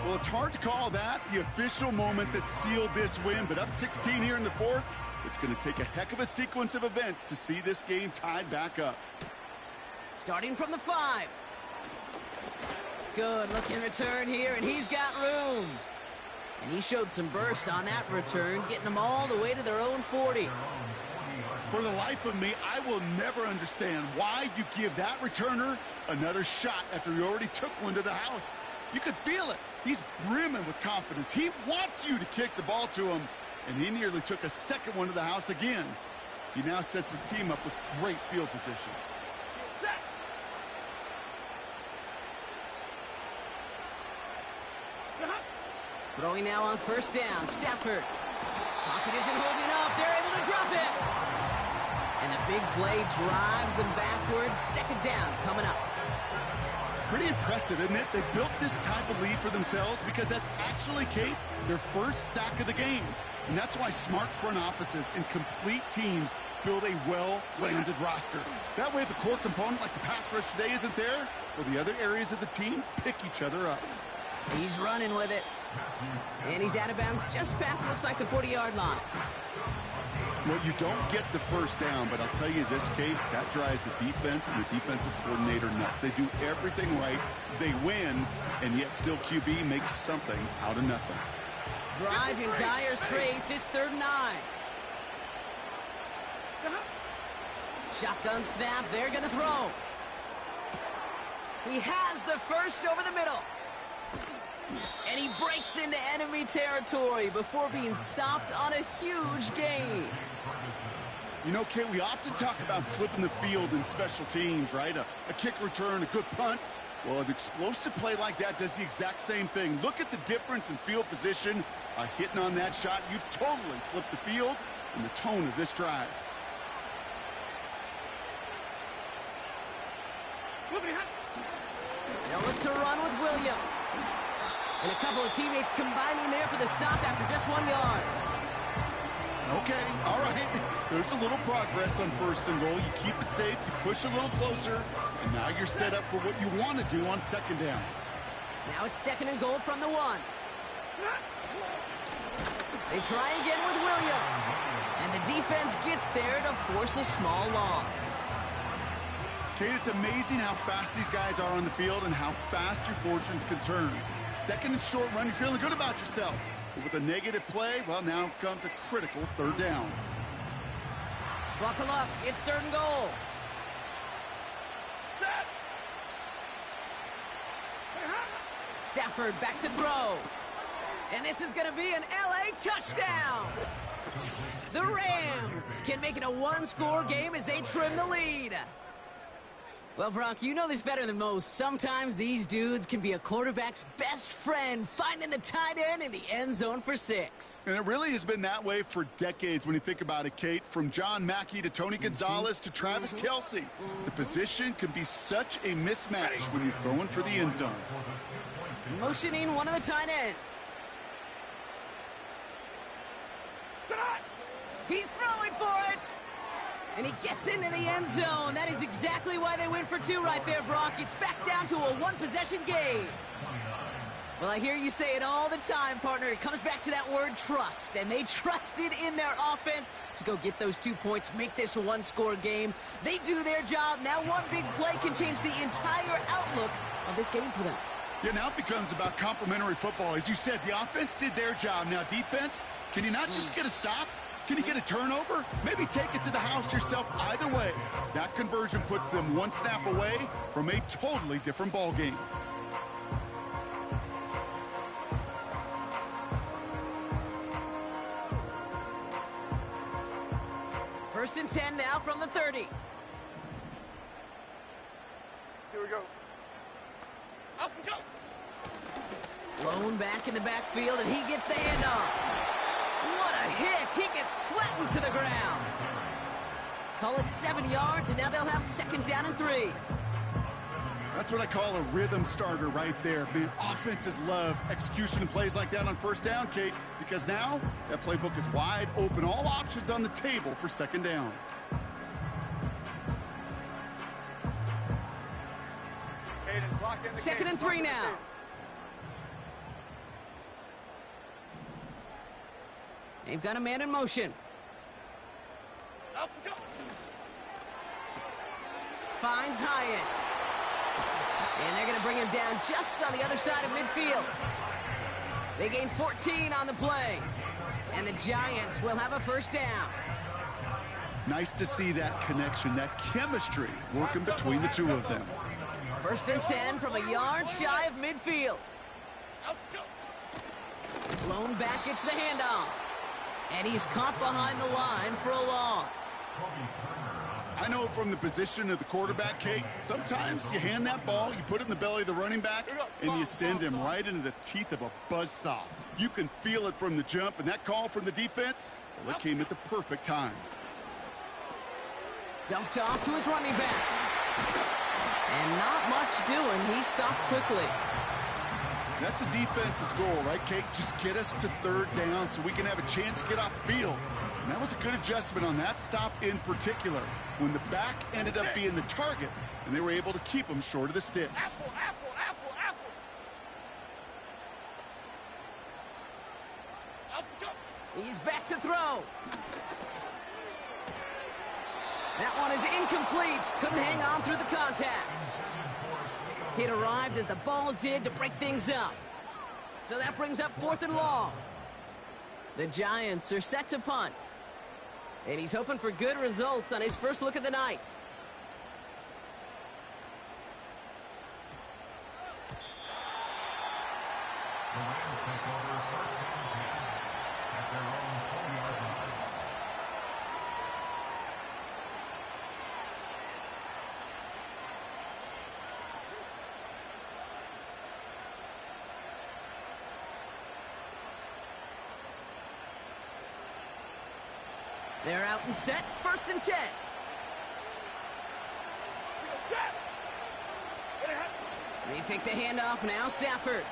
Well, it's hard to call that the official moment that sealed this win, but up 16 here in the fourth, it's going to take a heck of a sequence of events to see this game tied back up. Starting from the 5. Good looking return here, and he's got room. And he showed some burst on that return, getting them all the way to their own 40. For the life of me, I will never understand why you give that returner another shot after he already took one to the house. You could feel it. He's brimming with confidence. He wants you to kick the ball to him, and he nearly took a second one to the house again. He now sets his team up with great field position. Throwing now on first down. Stafford. Pocket isn't holding up. They're able to drop it. And the big play drives them backwards. Second down coming up. It's pretty impressive, isn't it? They built this type of lead for themselves because that's actually, Kate, their first sack of the game. And that's why smart front offices and complete teams build a well-rounded roster. That way, if a core component like the pass rush today isn't there, well, the other areas of the team pick each other up. He's running with it. And he's out of bounds just past, looks like, the 40-yard line. Well, you don't get the first down, but I'll tell you this, Kate, that drives the defense and the defensive coordinator nuts. They do everything right. They win, and yet still QB makes something out of nothing. Drive in dire straits. It's 3rd and 9. Shotgun snap. They're going to throw. He has the first over the middle. And he breaks into enemy territory before being stopped on a huge gain. You know, Kate, we often talk about flipping the field in special teams, right? A kick return, a good punt. Well, an explosive play like that does the exact same thing. Look at the difference in field position. Hitting on that shot, you've totally flipped the field and the tone of this drive. They'll look to run with Williams. And a couple of teammates combining there for the stop after just 1 yard. Okay, all right. There's a little progress on 1st and goal. You keep it safe, you push a little closer, and now you're set up for what you want to do on 2nd down. Now it's 2nd and goal from the 1. They try again with Williams. And the defense gets there to force a small loss. Kate, it's amazing how fast these guys are on the field and how fast your fortunes can turn. 2nd and short run, you're feeling good about yourself. But with a negative play, well, now comes a critical 3rd down. Buckle up. It's 3rd and goal. Stafford back to throw. And this is going to be an LA touchdown. The Rams can make it a 1-score game as they trim the lead. Well, Brock, you know this better than most. Sometimes these dudes can be a quarterback's best friend, finding the tight end in the end zone for 6. And it really has been that way for decades when you think about it, Kate. From John Mackey to Tony Gonzalez to Travis Kelce. The position can be such a mismatch when you're throwing for the end zone. Motioning one of the tight ends. He's throwing for it. And he gets into the end zone. That is exactly why they went for 2 right there, Brock. It's back down to a 1-possession game. Well, I hear you say it all the time, partner. It comes back to that word trust. And they trusted in their offense to go get those 2 points, make this a 1-score game. They do their job. Now one big play can change the entire outlook of this game for them. Yeah, now it becomes about complementary football. As you said, the offense did their job. Now defense, can you not just get a stop? Can you get a turnover? Maybe take it to the house yourself. Either way, that conversion puts them one snap away from a totally different ball game. First and 10 now from the 30. Here we go. Up and go. Blown back in the backfield, and he gets the handoff. What a hit! He gets flattened to the ground. Call it 7 yards, and now they'll have second down and 3. That's what I call a rhythm starter right there. Man, offenses love execution and plays like that on first down, Kate, because now that playbook is wide open. All options on the table for second down. Cadence, lock in the Second and cadence, 3 lock in the now. cadence. They've got a man in motion. Up and go. Finds Hyatt. And they're going to bring him down just on the other side of midfield. They gain 14 on the play. And the Giants will have a first down. Nice to see that connection, that chemistry working between the two of them. First and 10 from a yard shy of midfield. Up and go. Blown back, it's the handoff. And he's caught behind the line for a loss. I know from the position of the quarterback, Kate, sometimes you hand that ball, you put it in the belly of the running back, and you send him right into the teeth of a buzzsaw. You can feel it from the jump, and that call from the defense, well, it came at the perfect time. Dumped off to his running back. And not much doing. He stopped quickly. That's a defense's goal, right, Kate? Just get us to third down so we can have a chance to get off the field. And that was a good adjustment on that stop in particular, when the back ended up being the target, and they were able to keep him short of the sticks. Apple, apple, apple, apple. Up and go. He's back to throw. That one is incomplete. Couldn't hang on through the contact. It arrived as the ball did to break things up. So that brings up 4th and long. The Giants are set to punt. And he's hoping for good results on his first look of the night. The Rams take over first and 10 at their own 40-yard line. They're out and set. First and 10. They fake the handoff now. Stafford.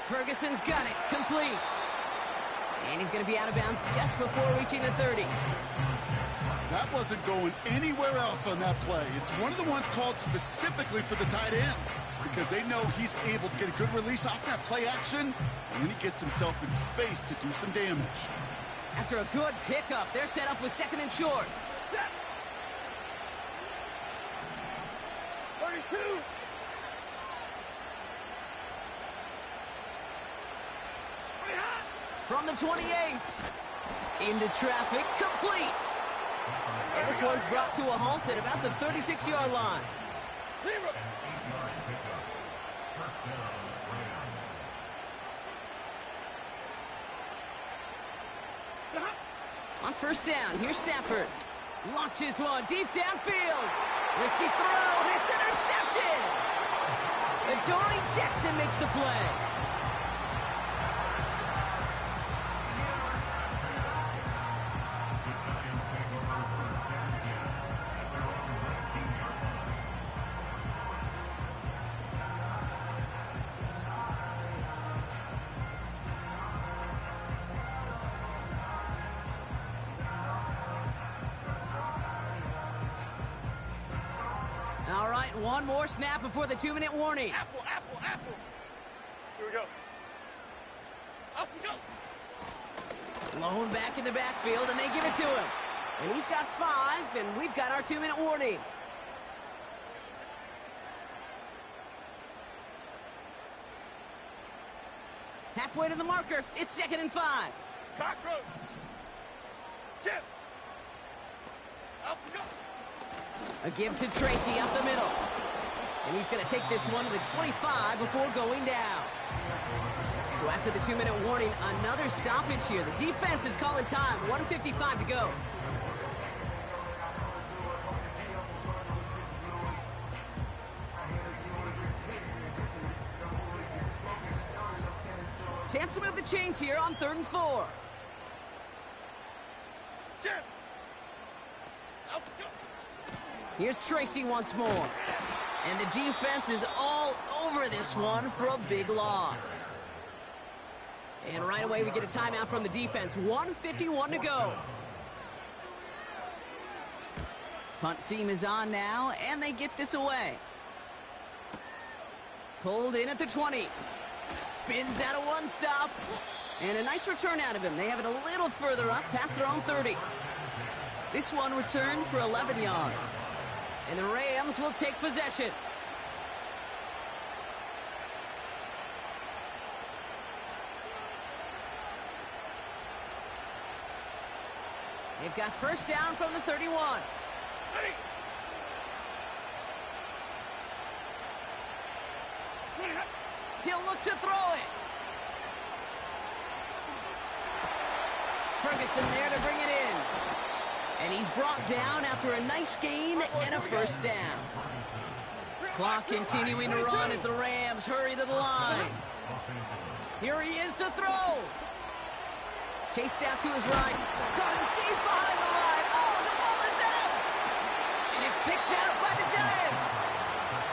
Ferguson's got it. Complete. And he's going to be out of bounds just before reaching the 30. That wasn't going anywhere else on that play. It's one of the ones called specifically for the tight end, because they know he's able to get a good release off that play action, and then he gets himself in space to do some damage. After a good pickup, they're set up with second and short. Set. 32. From the 28. Into traffic. Complete. And this one's brought to a halt at about the 36-yard line. 0. An 8-yard pickup. First down, Rams. On first down, here's Stafford. Launches one deep downfield. Risky throw, and it's intercepted. Adoree Jackson makes the play. The Giants take over first and 10 at their own 19-yard line. All right, one more snap before the 2-minute warning. Apple, apple, apple. Here we go. Up and go. Blown back in the backfield, and they give it to him. And he's got 5, and we've got our 2-minute warning. Halfway to the marker, it's 2nd and 5. Cockroach. Chip. Up, go. A give to Tracy up the middle. And he's going to take this one to the 25 before going down. So after the 2-minute warning, another stoppage here. The defense is calling time. 1:55 to go. Chance to move the chains here on 3rd and 4. Chip. Up, go. Here's Tracy once more. And the defense is all over this one for a big loss. And right away we get a timeout from the defense. 1:51 to go. Punt team is on now, and they get this away. Pulled in at the 20. Spins out of one stop. And a nice return out of him. They have it a little further up, past their own 30. This one returned for 11 yards. And the Rams will take possession. They've got first down from the 31. Ready. He'll look to throw it. Ferguson there to bring it in. And he's brought down after a nice gain and a first down. Clock continuing to run as the Rams hurry to the line. Here he is to throw. Chased out to his right. Coming deep behind the line. Oh, the ball is out. And it's picked out by the Giants.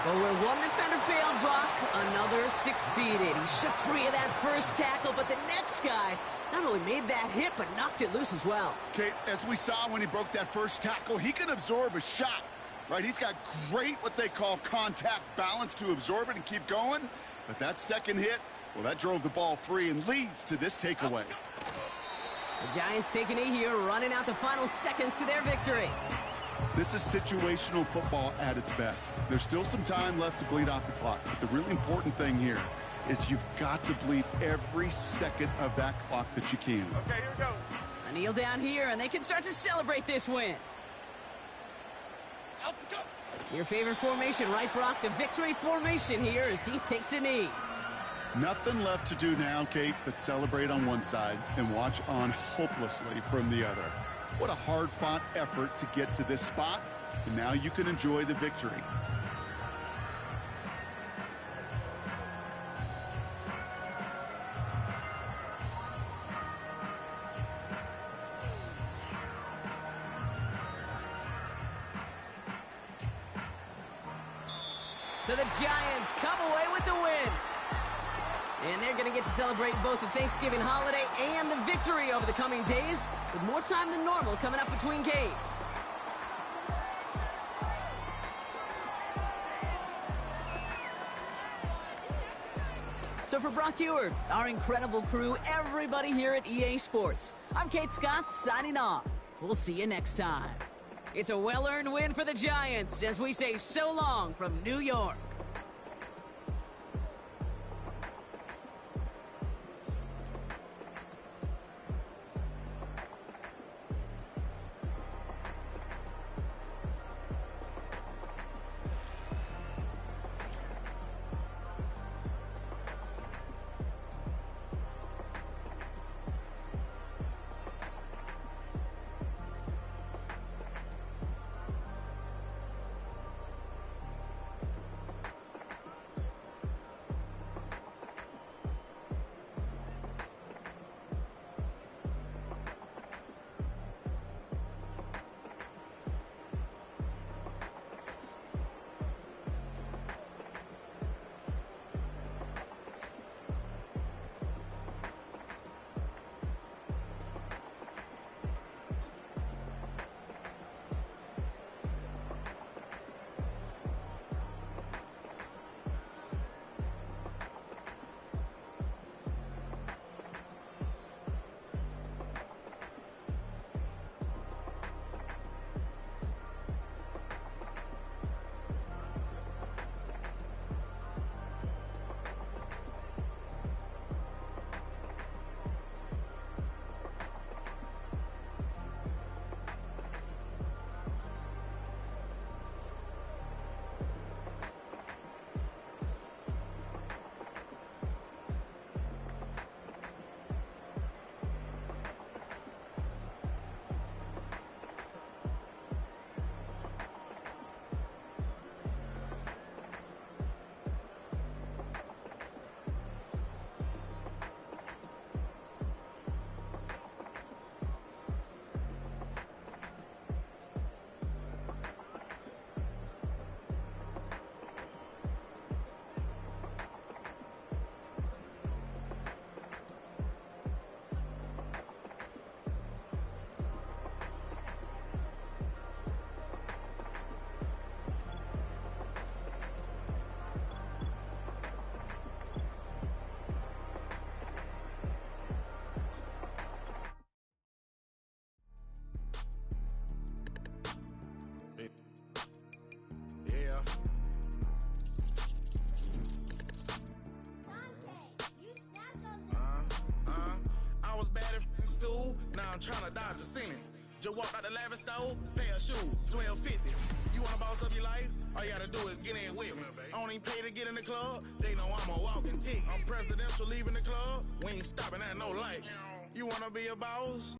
Well, where one defender failed, Brock, another succeeded. He shook free of that first tackle, but the next guy not only made that hit, but knocked it loose as well. Kate, as we saw when he broke that first tackle, he can absorb a shot, right? He's got great, what they call contact balance to absorb it and keep going. But that second hit, well, that drove the ball free and leads to this takeaway. The Giants taking it here, running out the final seconds to their victory. This is situational football at its best. There's still some time left to bleed off the clock, but the really important thing here is you've got to bleed every second of that clock that you can. Okay, here we go. A kneel down here, and they can start to celebrate this win. Up, go. Your favorite formation, right, Brock? The victory formation here as he takes a knee. Nothing left to do now, Kate, but celebrate on one side and watch on hopelessly from the other. What a hard-fought effort to get to this spot, and now you can enjoy the victory. So the Giants come away with the win. And they're going to get to celebrate both the Thanksgiving holiday and the victory over the coming days, with more time than normal coming up between games. So for Brock Ewart, our incredible crew, everybody here at EA Sports, I'm Kate Scott signing off. We'll see you next time. It's a well-earned win for the Giants as we say so long from New York. now I'm trying to dodge a ceiling. Just walked out the lavish store, pair of shoes, $12.50. You wanna boss up your life? All you gotta do is get in with me. I don't even pay to get in the club, they know I'm a walking tick. I'm presidential leaving the club, we ain't stopping at no lights. You wanna be a boss?